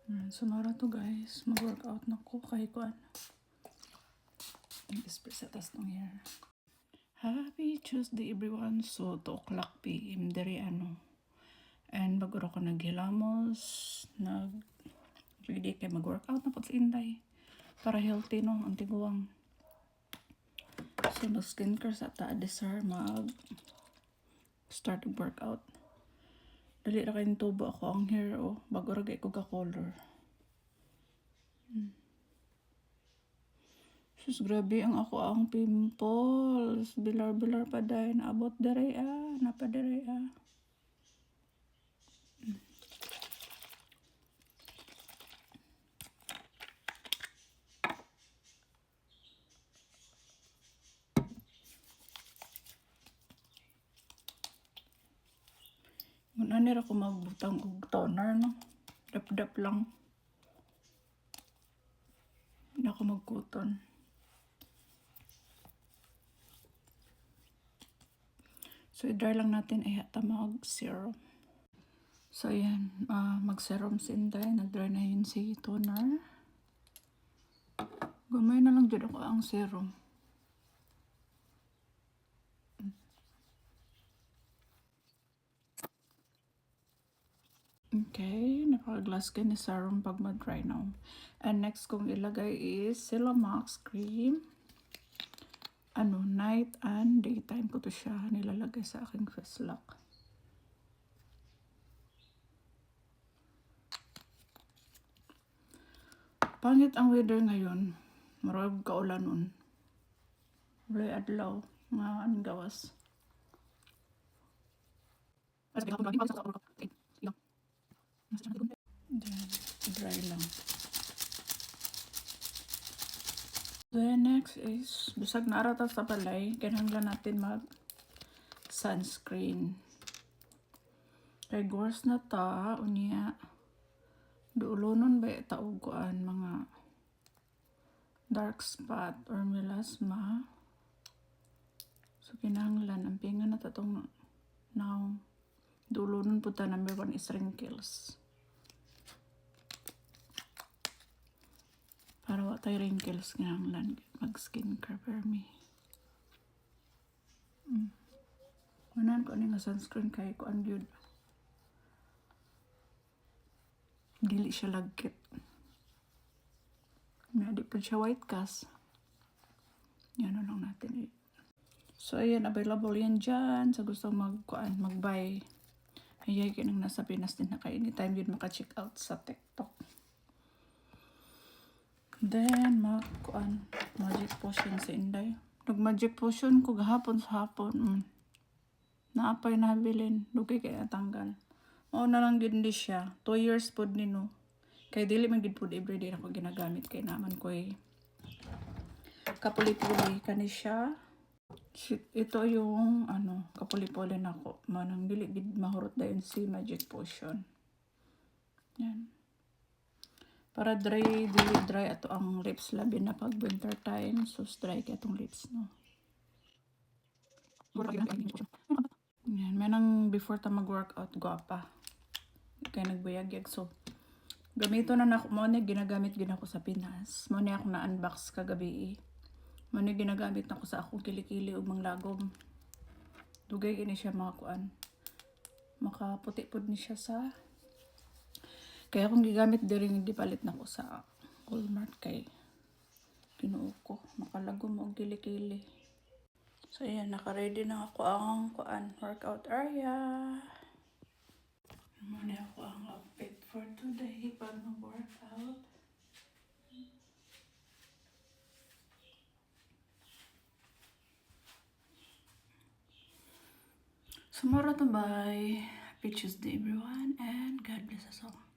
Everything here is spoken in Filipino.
Sumara to guys, mag-workout na ko kay kuan. Express test ng hair. Happy Tuesday everyone. So 2 o'clock PM diri ano. And bago ko naghilamos, ready kay mag-workout na po sa Inday. Para healthy no, ang tiguang. So no skincare sa ta desire mag start the workout. Dali ra kay tubo ako ang hair oh, bago ra ko ka color. Sus, grabe ang ako ang pimples. Bilar-bilar pa dahil naabot dere napadere Munanir ako magbutang og toner no. Dap-dap lang. Hindi ako magkuton. So, i-dry lang natin ay hata mag-serum. So, ayan. Mag-serum si Inday. Nag-dry na yun si toner. Gamay na lang dyan ako ang serum. Okay. Naka-glass ka ni serum pag mag-dry now. And next kong ilagay is Silamax cream. Night and daytime ko to siya nilalagay sa aking face lock. Pangit ang weather ngayon. Marag kaulan nun. Walay adlaw. Nga ang gawas. Dry lang. Then next is, bisag na arata sa balay, kinahanglan natin mag sunscreen. Kay gores na ta, unya, duulonon ba taog kuan mga dark spot or melasma. So kinahanglan, ang pinga na tatong now, duulonon po ta number 1 is wrinkles. Para wa tayo wrinkles kinahanglan mag skincare for me. Unan ko nga sunscreen kay ko ang yun. Dili siya lagkit. Di pa siya white cast. Yan lang natin. So ayan, available yan dyan. Sa gusto mag-buy. Ayay kinang nasa Pinas din na kayo. Anytime yun maka-check out sa TikTok. Then, magic potion sa Inday. Nag-magic potion ko gahapon sa hapon. Naapay nabilin. Dugay kaya tanggal. O na lang din di siya. 2 years po din no. Kaya dili man gid po everyday ako ginagamit. Kaya naman ko kapuli-puli. Kani siya. Ito yung kapuli-puli na ko. Manang dili gid mahurot dayon si magic potion. Yan. Para dili dry ato ang lips labi na pag winter time. So dry kaya itong lips no. Yan, manang before ta mag-workout guwapa. Kaya nagbuyagyag. So gamito na nako mo na ginagamit gid ako sa Pinas. Mo ni ako na unbox kagabi. Mo ni ginagamit nako sa akong kilikili ug manglagom. Dugay kini siya mga kuan. Makaputi pud ni siya sa kaya akong gigamit diri di palit na ko sa Walmart kay kinuo ko makalagom og kilikili. So ayan, naka-ready na ako ang workout area. Muna ako ang outfit for today pag mag-workout. Tomorrow to bye. Happy Tuesday everyone and God bless us all.